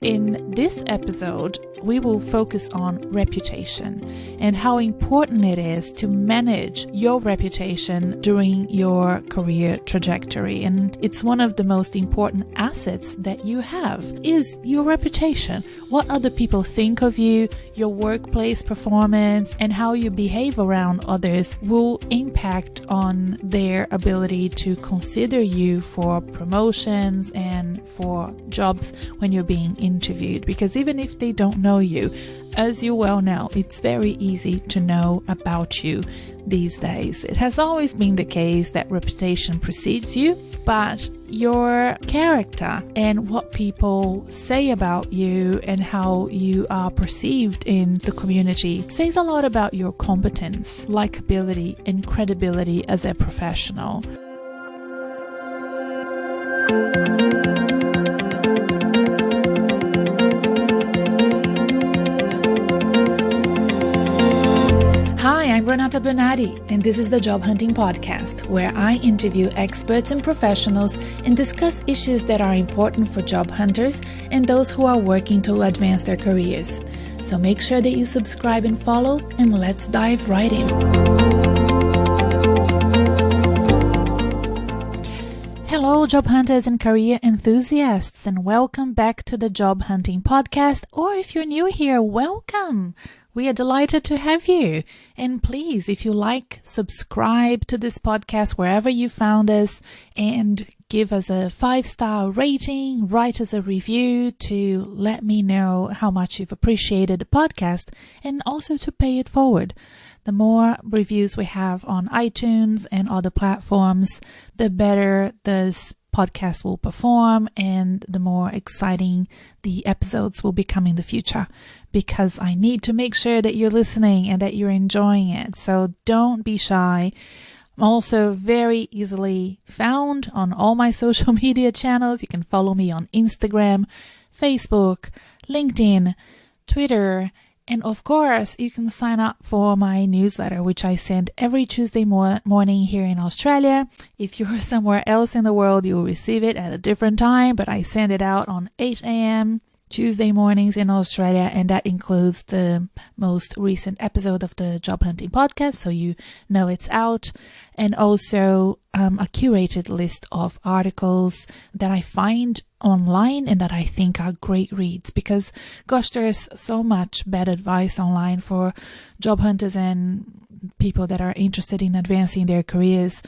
In this episode, we will focus on reputation and how important it is to manage your reputation during your career trajectory. And it's one of the most important assets that you have is your reputation. What other people think of you, your workplace performance, and how you behave around others will impact on their ability to consider you for promotions and for jobs when you're being interviewed. Because even if they don't know you, as you well know, it's very easy to know about you these days. It has always been the case that reputation precedes you, but your character and what people say about you and how you are perceived in the community says a lot about your competence, likability, and credibility as a professional. Hi, I'm Renata Bernardi, and this is the Job Hunting Podcast, where I interview experts and professionals and discuss issues that are important for job hunters and those who are working to advance their careers. So make sure that you subscribe and follow, and let's dive right in. Hello, job hunters and career enthusiasts, and welcome back to the Job Hunting Podcast, or if you're new here, welcome! We are delighted to have you. And please, if you like, subscribe to this podcast wherever you found us and give us a 5-star rating, write us a review to let me know how much you've appreciated the podcast and also to pay it forward. The more reviews we have on iTunes and other platforms, the better this podcast will perform and the more exciting the episodes will become in the future, because I need to make sure that you're listening and that you're enjoying it. So don't be shy. I'm also very easily found on all my social media channels. You can follow me on Instagram, Facebook, LinkedIn, Twitter, and of course, you can sign up for my newsletter, which I send every Tuesday morning here in Australia. If you're somewhere else in the world, you'll receive it at a different time, but I send it out on 8 a.m. Tuesday mornings in Australia, and that includes the most recent episode of the Job Hunting Podcast, so you know it's out, and also a curated list of articles that I find online and that I think are great reads, because gosh, there's so much bad advice online for job hunters and people that are interested in advancing their careers.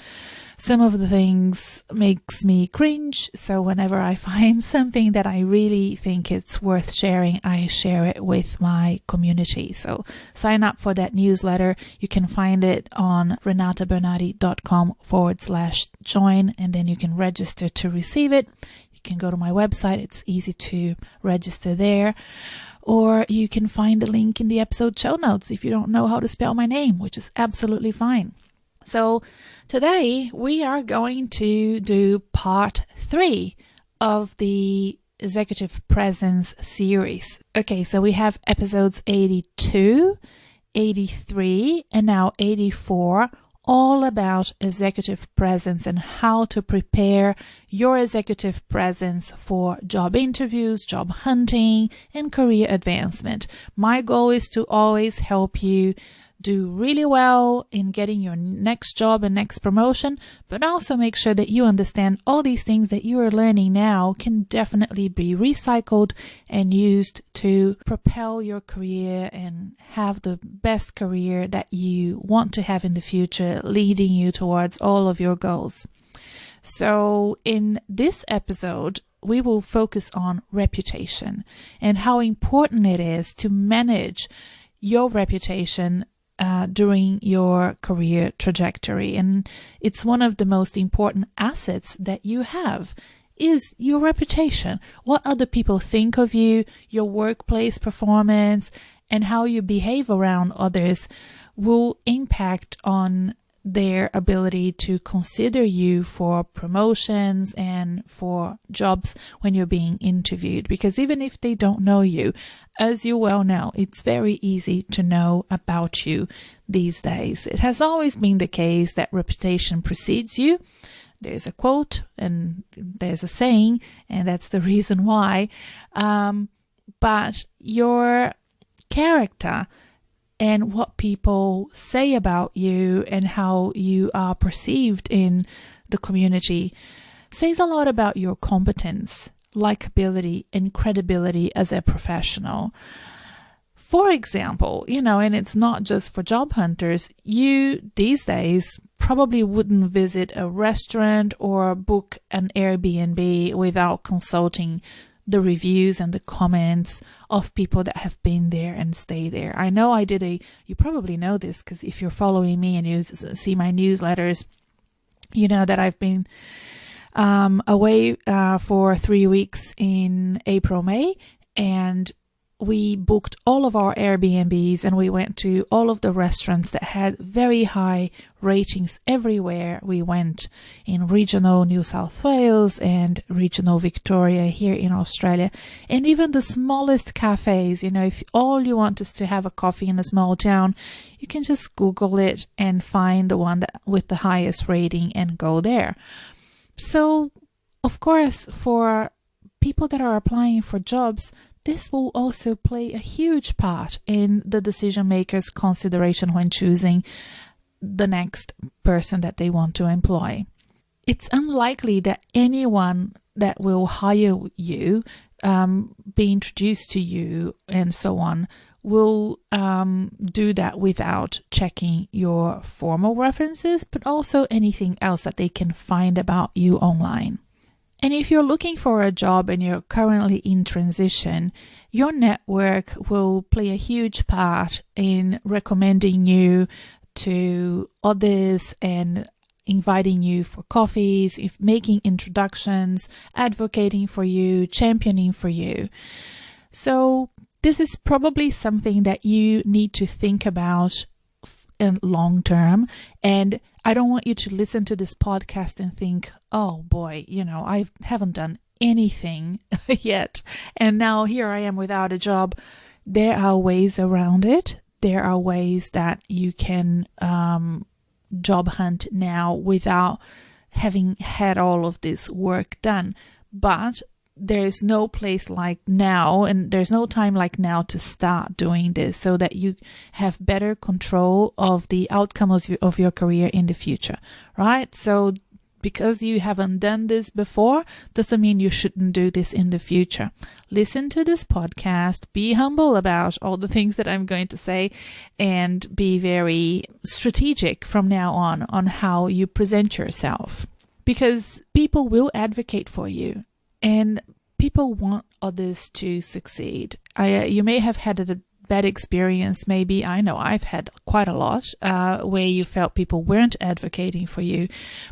Some of the things makes me cringe, so whenever I find something that I really think it's worth sharing, I share it with my community. So sign up for that newsletter. You can find it on renatabernardi.com/join, and then you can register to receive it. You can go to my website. It's easy to register there. Or you can find the link in the episode show notes if you don't know how to spell my name, which is absolutely fine. So today we are going to do part 3 of the Executive Presence series. Okay, so we have episodes 82, 83, and now 84, all about executive presence and how to prepare your executive presence for job interviews, job hunting, and career advancement. My goal is to always help you do really well in getting your next job and next promotion, but also make sure that you understand all these things that you are learning now can definitely be recycled and used to propel your career and have the best career that you want to have in the future, leading you towards all of your goals. So in this episode, we will focus on reputation and how important it is to manage your reputation during your career trajectory. And it's one of the most important assets that you have is your reputation. What other people think of you, your workplace performance, and how you behave around others will impact on their ability to consider you for promotions and for jobs when you're being interviewed. Because even if they don't know you, as you well know, it's very easy to know about you these days. It has always been the case that reputation precedes you. There's a quote and there's a saying, and that's the reason why. but your character and what people say about you and how you are perceived in the community says a lot about your competence, likability, and credibility as a professional. For example, and it's not just for job hunters, you these days probably wouldn't visit a restaurant or book an Airbnb without consulting the reviews and the comments of people that have been there and stay there. I know you probably know this because if you're following me and you see my newsletters, you know that I've been away for 3 weeks in April, May, and we booked all of our Airbnbs and we went to all of the restaurants that had very high ratings everywhere we went, in regional New South Wales and regional Victoria here in Australia. And even the smallest cafes, if all you want is to have a coffee in a small town, you can just Google it and find the one with the highest rating and go there. So, of course, for people that are applying for jobs, this will also play a huge part in the decision maker's consideration when choosing the next person that they want to employ. It's unlikely that anyone that will hire you, be introduced to you, and so on, will do that without checking your formal references, but also anything else that they can find about you online. And if you're looking for a job and you're currently in transition, your network will play a huge part in recommending you to others and inviting you for coffees, making introductions, advocating for you, championing for you. So this is probably something that you need to think about in long term. And I don't want you to listen to this podcast and think, oh boy, I haven't done anything yet. And now here I am without a job. There are ways around it. There are ways that you can job hunt now without having had all of this work done. But there's no place like now, and there's no time like now to start doing this so that you have better control of the outcome of your career in the future, right? So because you haven't done this before doesn't mean you shouldn't do this in the future. Listen to this podcast, be humble about all the things that I'm going to say, and be very strategic from now on how you present yourself, because people will advocate for you. And people want others to succeed. You may have had a bad experience, maybe. I know I've had quite a lot where you felt people weren't advocating for you.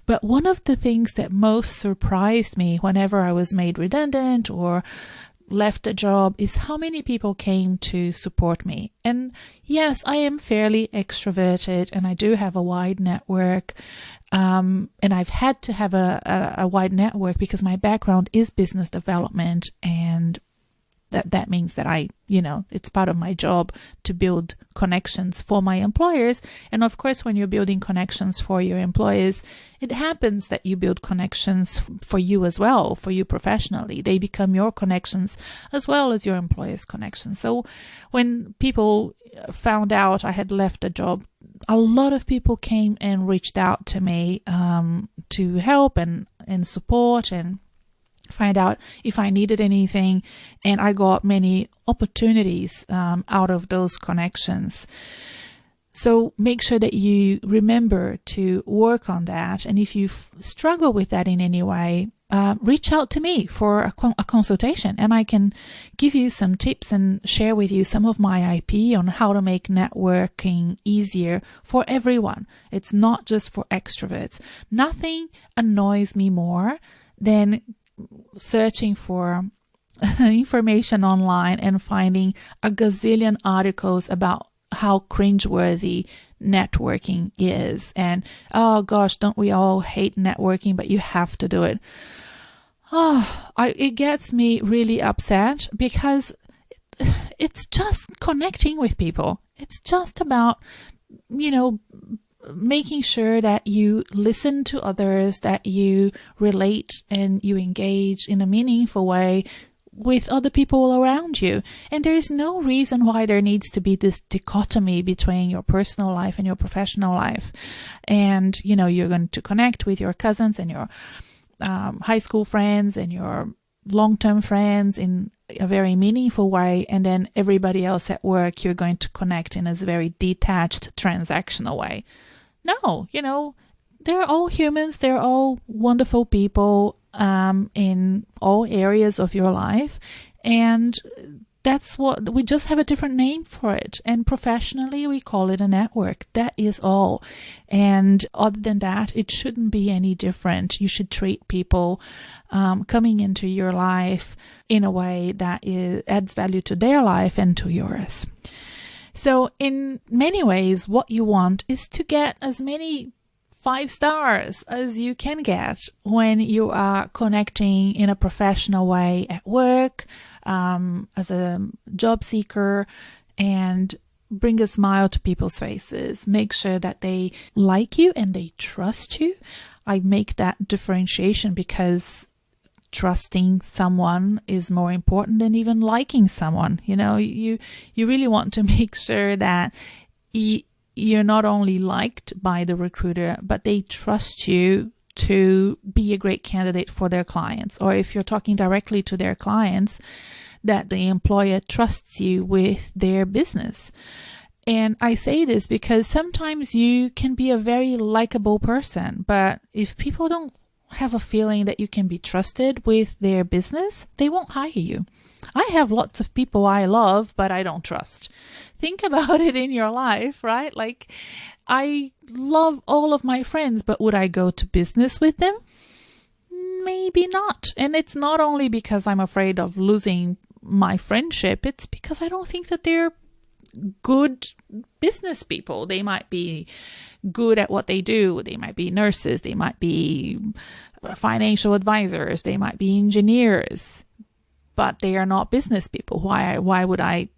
But one of the things that most surprised me whenever I was made redundant or left a job is how many people came to support me. And yes, I am fairly extroverted and I do have a wide network. And I've had to have a wide network because my background is business development, and that means that it's part of my job to build connections for my employers. And of course, when you're building connections for your employers, it happens that you build connections for you as well, for you professionally. They become your connections as well as your employers' connections. So when people found out I had left a job, a lot of people came and reached out to me to help and support and find out if I needed anything. And I got many opportunities out of those connections. So make sure that you remember to work on that. And if you struggle with that in any way, reach out to me for a consultation, and I can give you some tips and share with you some of my IP on how to make networking easier for everyone. It's not just for extroverts. Nothing annoys me more than searching for information online and finding a gazillion articles about how cringeworthy networking is. And oh gosh, don't we all hate networking, but you have to do it. It gets me really upset because it's just connecting with people. It's just about, making sure that you listen to others, that you relate and you engage in a meaningful way with other people around you. And there is no reason why there needs to be this dichotomy between your personal life and your professional life. And, you're going to connect with your cousins and your high school friends and your long-term friends in a very meaningful way. And then everybody else at work, you're going to connect in a very detached, transactional way. No, they're all humans. They're all wonderful people in all areas of your life. And that's what we just have a different name for it. And professionally, we call it a network. That is all. And other than that, it shouldn't be any different. You should treat people coming into your life in a way that adds value to their life and to yours. So in many ways, what you want is to get as many 5 stars as you can get when you are connecting in a professional way at work, as a job seeker, and bring a smile to people's faces. Make sure that they like you and they trust you. I make that differentiation because trusting someone is more important than even liking someone. You really want to make sure that you're not only liked by the recruiter, but they trust you to be a great candidate for their clients. Or if you're talking directly to their clients, that the employer trusts you with their business. And I say this because sometimes you can be a very likable person, but if people don't have a feeling that you can be trusted with their business, they won't hire you. I have lots of people I love, but I don't trust. Think about it in your life, right? Like, I love all of my friends, but would I go to business with them? Maybe not. And it's not only because I'm afraid of losing my friendship. It's because I don't think that they're good business people. They might be good at what they do. They might be nurses. They might be financial advisors. They might be engineers, but they are not business people. Why would I,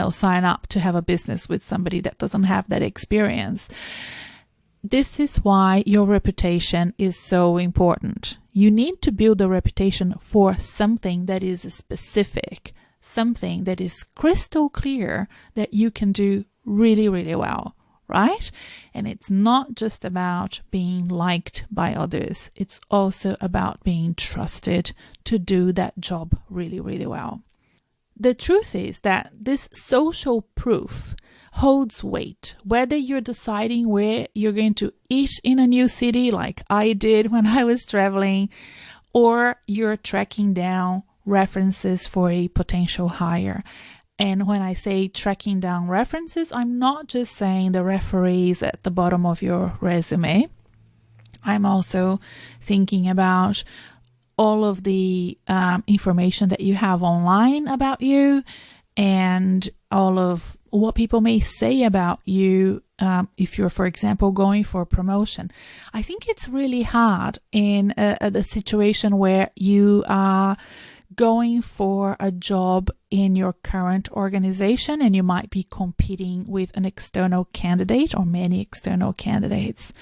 sign up to have a business with somebody that doesn't have that experience? This is why your reputation is so important. You need to build a reputation for something that is specific, something that is crystal clear that you can do really, really well, right? And it's not just about being liked by others. It's also about being trusted to do that job really, really well. The truth is that this social proof holds weight, whether you're deciding where you're going to eat in a new city like I did when I was traveling, or you're tracking down references for a potential hire. And when I say tracking down references, I'm not just saying the referees at the bottom of your resume. I'm also thinking about all of the information that you have online about you and all of what people may say about you if you're, for example, going for a promotion. I think it's really hard in a situation where you are going for a job in your current organization and you might be competing with an external candidate or many external candidates,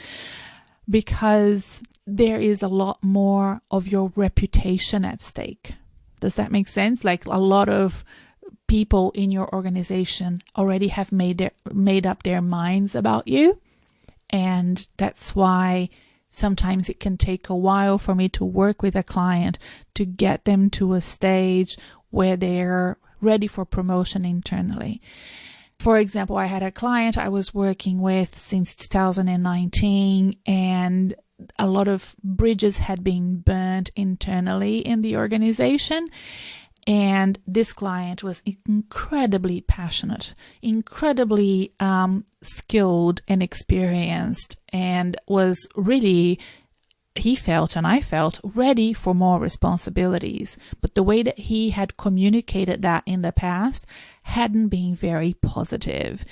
because there is a lot more of your reputation at stake. Does that make sense? Like, a lot of people in your organization already have made up their minds about you, and that's why sometimes it can take a while for me to work with a client to get them to a stage where they're ready for promotion internally. For example, I had a client I was working with since 2019, and a lot of bridges had been burned internally in the organization. And this client was incredibly passionate, incredibly skilled and experienced, and was really, he felt and I felt, ready for more responsibilities. But the way that he had communicated that in the past hadn't been very positive.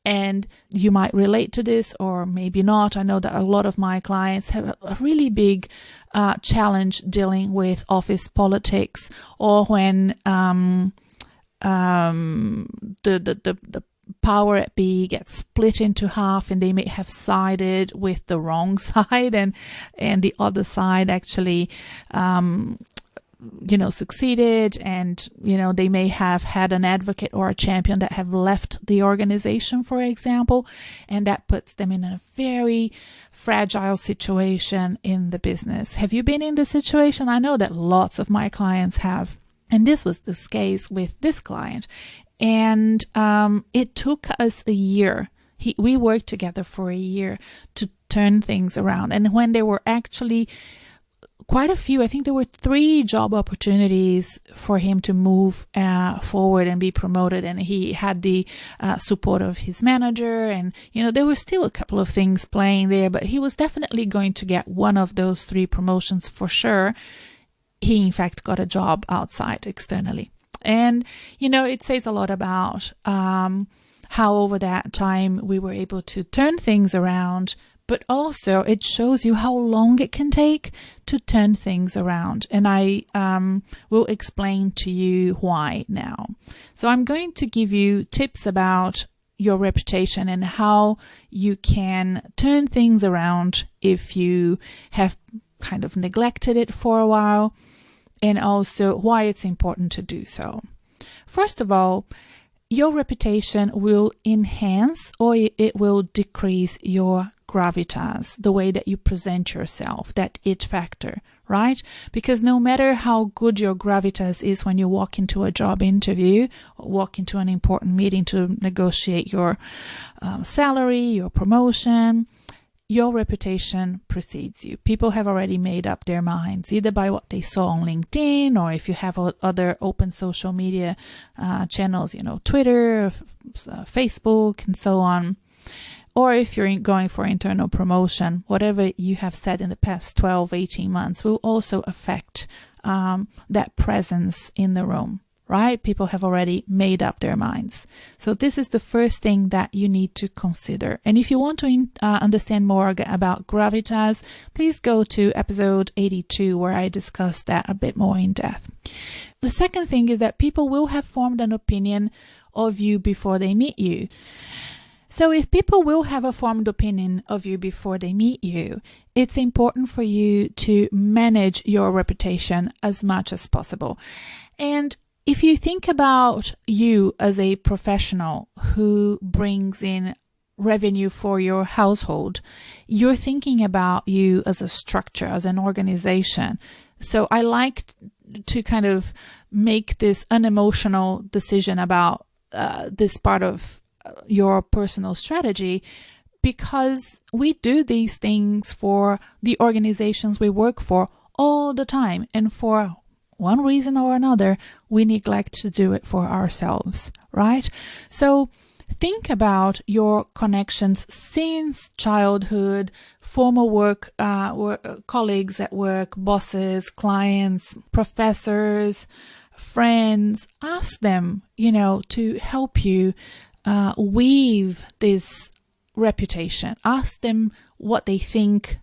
And you might relate to this or maybe not. I know that a lot of my clients have a really big challenge dealing with office politics, or when the power at B gets split into half and they may have sided with the wrong side, and the other side actually succeeded, and, they may have had an advocate or a champion that have left the organization, for example, and that puts them in a very fragile situation in the business. Have you been in this situation? I know that lots of my clients have. And this was the case with this client. And it took us a year. We worked together for a year to turn things around. And when there were actually quite a few, I think there were 3 job opportunities for him to move forward and be promoted. And he had the support of his manager. And, there were still a couple of things playing there, but he was definitely going to get one of those 3 promotions for sure. He, in fact, got a job outside externally. And, it says a lot about how over that time we were able to turn things around, but also it shows you how long it can take to turn things around. And I will explain to you why now. So I'm going to give you tips about your reputation and how you can turn things around if you have kind of neglected it for a while, and also why it's important to do so. First of all, your reputation will enhance or it will decrease your gravitas, the way that you present yourself, that it factor, right? Because no matter how good your gravitas is when you walk into a job interview, or walk into an important meeting to negotiate your salary, your promotion, your reputation precedes you. People have already made up their minds, either by what they saw on LinkedIn, or if you have other open social media channels, Twitter, Facebook, and so on. Or if you're going for internal promotion, whatever you have said in the past 12, 18 months will also affect that presence in the room. Right? People have already made up their minds. So this is the first thing that you need to consider. And if you want to understand more about gravitas, please go to episode 82, where I discuss that a bit more in depth. The second thing is that people will have formed an opinion of you before they meet you. So if people will have a formed opinion of you before they meet you, it's important for you to manage your reputation as much as possible. And if you think about you as a professional who brings in revenue for your household, you're thinking about you as a structure, as an organization. So I like to kind of make this unemotional decision about this part of your personal strategy, because we do these things for the organizations we work for all the time. And for one reason or another, we neglect to do it for ourselves, right? So think about your connections since childhood, former work colleagues at work, bosses, clients, professors, friends. Ask them, to help you weave this reputation. Ask them what they think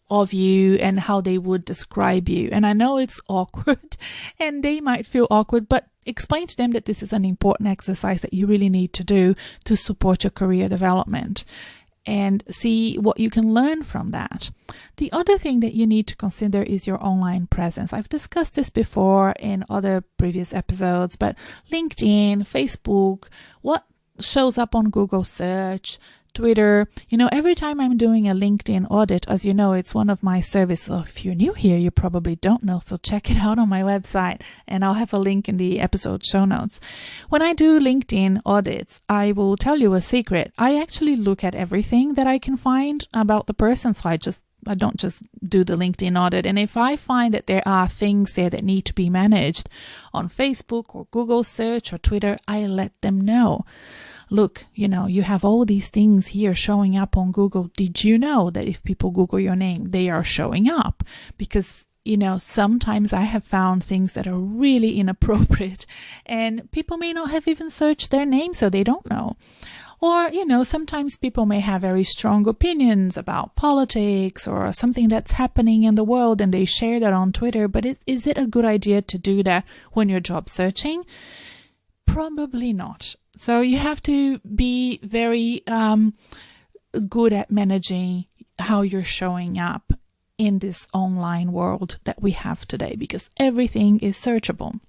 of you and how they would describe you. And I know it's awkward and they might feel awkward, but explain to them that this is an important exercise that you really need to do to support your career development, and see what you can learn from that. The other thing that you need to consider is your online presence. I've discussed this before in other previous episodes, but LinkedIn, Facebook, what shows up on Google search, Twitter. Every time I'm doing a LinkedIn audit, as you know, it's one of my services. So if you're new here, you probably don't know. So check it out on my website, and I'll have a link in the episode show notes. When I do LinkedIn audits, I will tell you a secret. I actually look at everything that I can find about the person. So I don't just do the LinkedIn audit. And if I find that there are things there that need to be managed on Facebook or Google search or Twitter, I let them know. Look, you have all these things here showing up on Google. Did you know that if people Google your name, they are showing up? Because, sometimes I have found things that are really inappropriate and people may not have even searched their name, so they don't know. Or, sometimes people may have very strong opinions about politics or something that's happening in the world and they share that on Twitter. But is it a good idea to do that when you're job searching? Probably not. So you have to be very good at managing how you're showing up in this online world that we have today, because everything is searchable.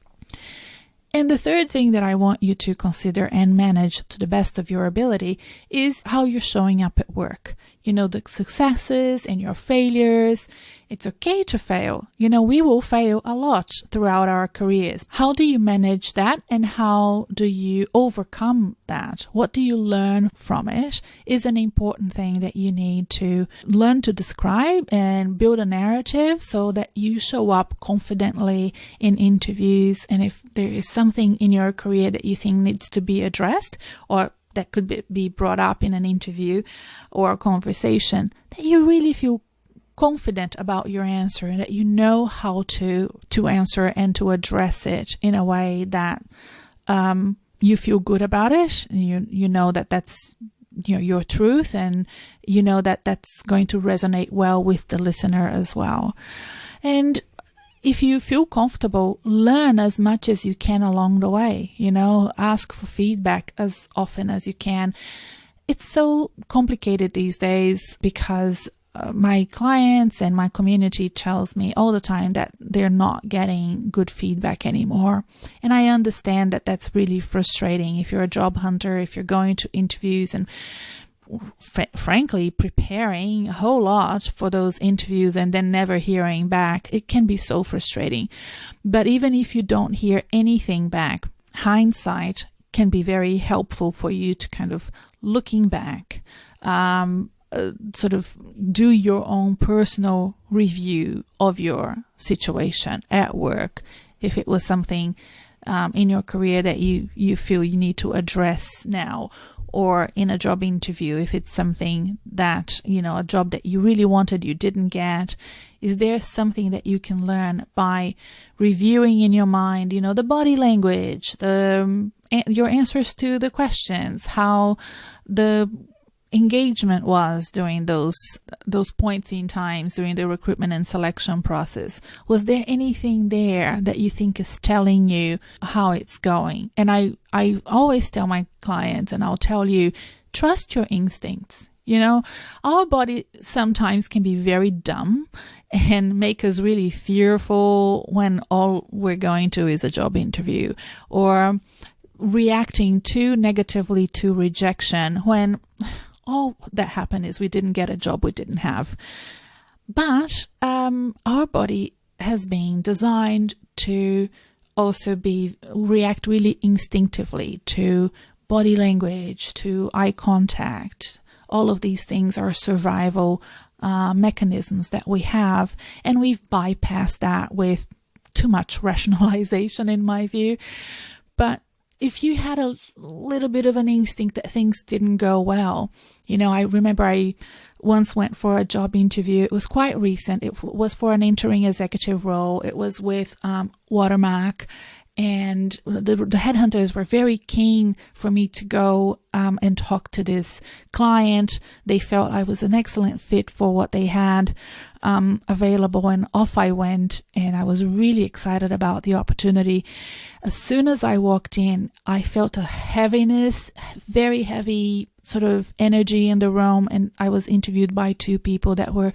And the third thing that I want you to consider and manage to the best of your ability is how you're showing up at work. The successes and your failures. It's okay to fail. We will fail a lot throughout our careers. How do you manage that, and how do you overcome that? What do you learn from it is an important thing that you need to learn to describe and build a narrative so that you show up confidently in interviews. And if there is something in your career that you think needs to be addressed, or that could be brought up in an interview or a conversation, that you really feel confident about your answer, and that you know how to answer and to address it in a way that you feel good about it. And you know that that's your truth, and you know that that's going to resonate well with the listener as well. And if you feel comfortable, learn as much as you can along the way. Ask for feedback as often as you can. It's so complicated these days because my clients and my community tells me all the time that they're not getting good feedback anymore. And I understand that that's really frustrating. If you're a job hunter, if you're going to interviews and frankly preparing a whole lot for those interviews and then never hearing back, it can be so frustrating. But even if you don't hear anything back, hindsight can be very helpful for you to kind of looking back, sort of do your own personal review of your situation at work. If it was something in your career that you feel you need to address now, or in a job interview, if it's something that, a job that you really wanted, you didn't get, is there something that you can learn by reviewing in your mind, the body language, your answers to the questions, how the engagement was during those points in times during the recruitment and selection process? Was there anything there that you think is telling you how it's going? And I always tell my clients, and I'll tell you, trust your instincts. Our body sometimes can be very dumb and make us really fearful when all we're going to is a job interview, or reacting too negatively to rejection when all that happened is we didn't get a job we didn't have. But our body has been designed to also react really instinctively to body language, to eye contact. All of these things are survival mechanisms that we have, and we've bypassed that with too much rationalization, in my view. But if you had a little bit of an instinct that things didn't go well, I remember I once went for a job interview. It was quite recent. It was for an interim executive role. It was with Watermark, and the headhunters were very keen for me to go and talk to this client. They felt I was an excellent fit for what they had available, and off I went, and I was really excited about the opportunity. As soon as I walked in, I felt a heaviness, very heavy sort of energy in the room, and I was interviewed by two people that were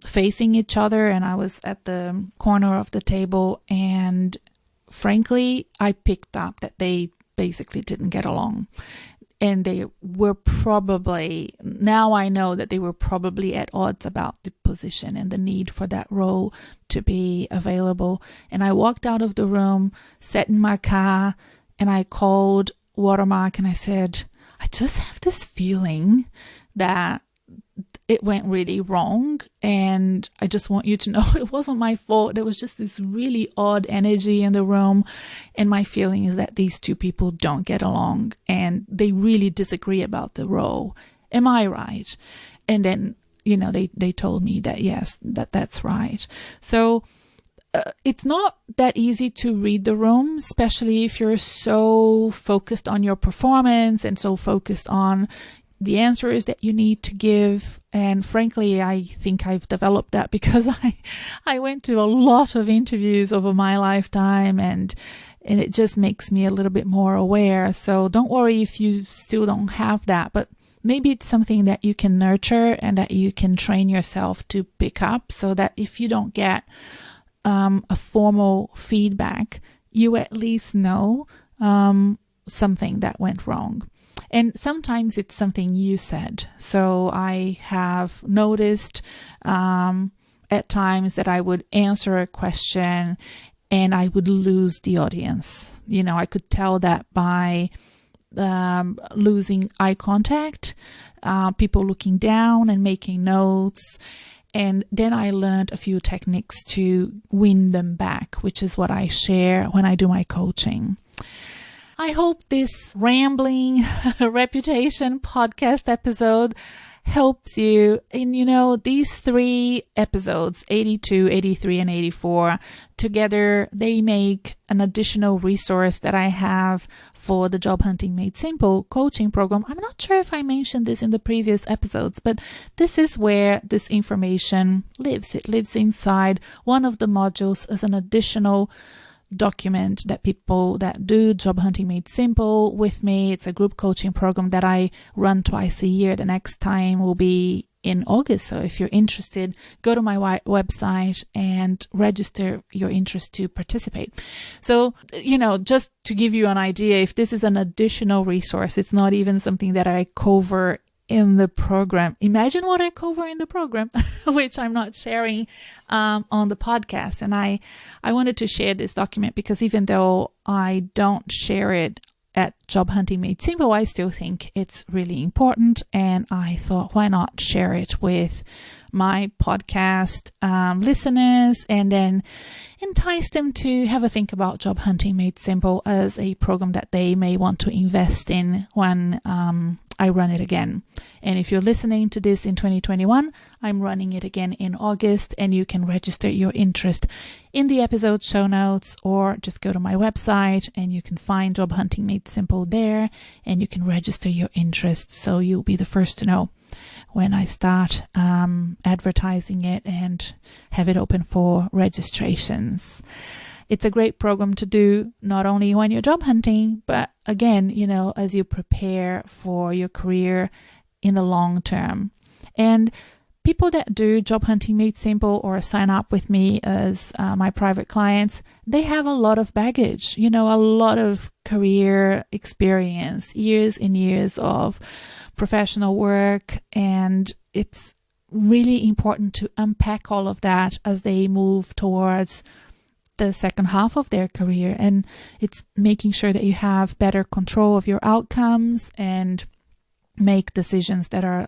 facing each other, and I was at the corner of the table, and frankly, I picked up that they basically didn't get along. And they were probably, now I know that they were probably at odds about the position and the need for that role to be available. And I walked out of the room, sat in my car, and I called Watermark and I said, I just have this feeling that it went really wrong, and I just want you to know it wasn't my fault. There was just this really odd energy in the room, and my feeling is that these two people don't get along and they really disagree about the role. Am I right? And then, they told me that yes, that's right. So it's not that easy to read the room, especially if you're so focused on your performance and so focused on the answers that you need to give. And frankly, I think I've developed that because I went to a lot of interviews over my lifetime, and it just makes me a little bit more aware. So don't worry if you still don't have that, but maybe it's something that you can nurture and that you can train yourself to pick up, so that if you don't get a formal feedback, you at least know something that went wrong. And sometimes it's something you said. So I have noticed at times that I would answer a question and I would lose the audience. I could tell that by losing eye contact, people looking down and making notes. And then I learned a few techniques to win them back, which is what I share when I do my coaching. I hope this rambling reputation podcast episode helps you. And these 3 episodes, 82, 83, and 84, together they make an additional resource that I have for the Job Hunting Made Simple coaching program. I'm not sure if I mentioned this in the previous episodes, but this is where this information lives. It lives inside one of the modules as an additional document that people that do Job Hunting Made Simple with me. It's a group coaching program that I run twice a year. The next time will be in August. So if you're interested, go to my website and register your interest to participate. So, just to give you an idea, if this is an additional resource, it's not even something that I cover in the program. Imagine what I cover in the program, which I'm not sharing on the podcast. And I wanted to share this document because even though I don't share it at Job Hunting Made Simple, I still think it's really important. And I thought, why not share it with my podcast listeners and then entice them to have a think about Job Hunting Made Simple as a program that they may want to invest in when I run it again. And if you're listening to this in 2021, I'm running it again in August, and you can register your interest in the episode show notes, or just go to my website and you can find Job Hunting Made Simple there, and you can register your interest so you'll be the first to know when I start advertising it and have it open for registrations. It's a great program to do not only when you're job hunting, but again, as you prepare for your career in the long term. And people that do Job Hunting Made Simple or sign up with me as my private clients, they have a lot of baggage, a lot of career experience, years and years of professional work. And it's really important to unpack all of that as they move towards the second half of their career. And it's making sure that you have better control of your outcomes and make decisions that are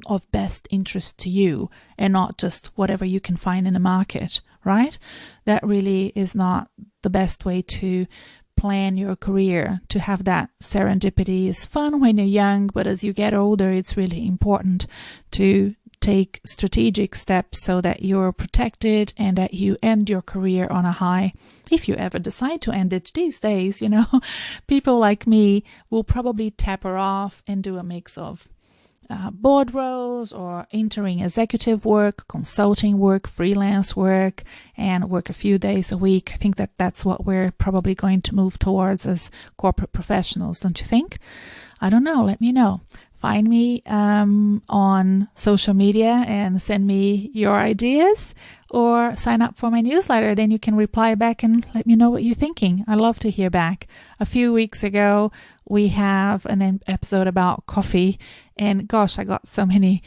of best interest to you and not just whatever you can find in the market, right? That really is not the best way to plan your career. To have that serendipity is fun when you're young, but as you get older, it's really important to take strategic steps so that you're protected and that you end your career on a high. If you ever decide to end it these days, people like me will probably taper off and do a mix of board roles or entering executive work, consulting work, freelance work, and work a few days a week. I think that's what we're probably going to move towards as corporate professionals, don't you think? I don't know. Let me know. Find me on social media and send me your ideas, or sign up for my newsletter. Then you can reply back and let me know what you're thinking. I love to hear back. A few weeks ago, we have an episode about coffee, and gosh, I got so many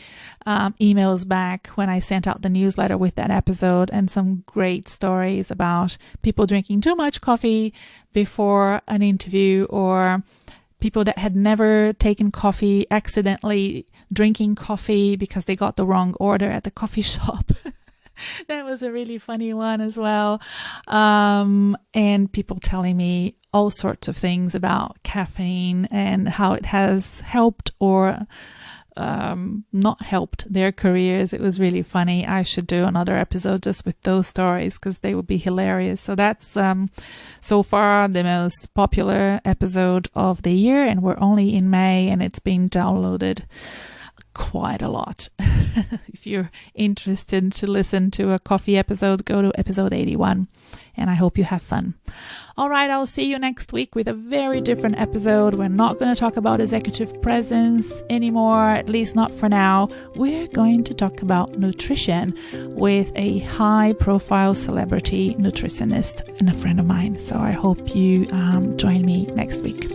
emails back when I sent out the newsletter with that episode, and some great stories about people drinking too much coffee before an interview, or people that had never taken coffee accidentally drinking coffee because they got the wrong order at the coffee shop. That was a really funny one as well. And people telling me all sorts of things about caffeine and how it has helped or not helped their careers. It was really funny. I should do another episode just with those stories because they would be hilarious. So that's so far the most popular episode of the year, and we're only in May, and it's been downloaded quite a lot. If you're interested to listen to a coffee episode, go to episode 81. And I hope you have fun. All right, I'll see you next week with a very different episode. We're not going to talk about executive presence anymore, at least not for now. We're going to talk about nutrition with a high-profile celebrity nutritionist and a friend of mine. So I hope you join me next week.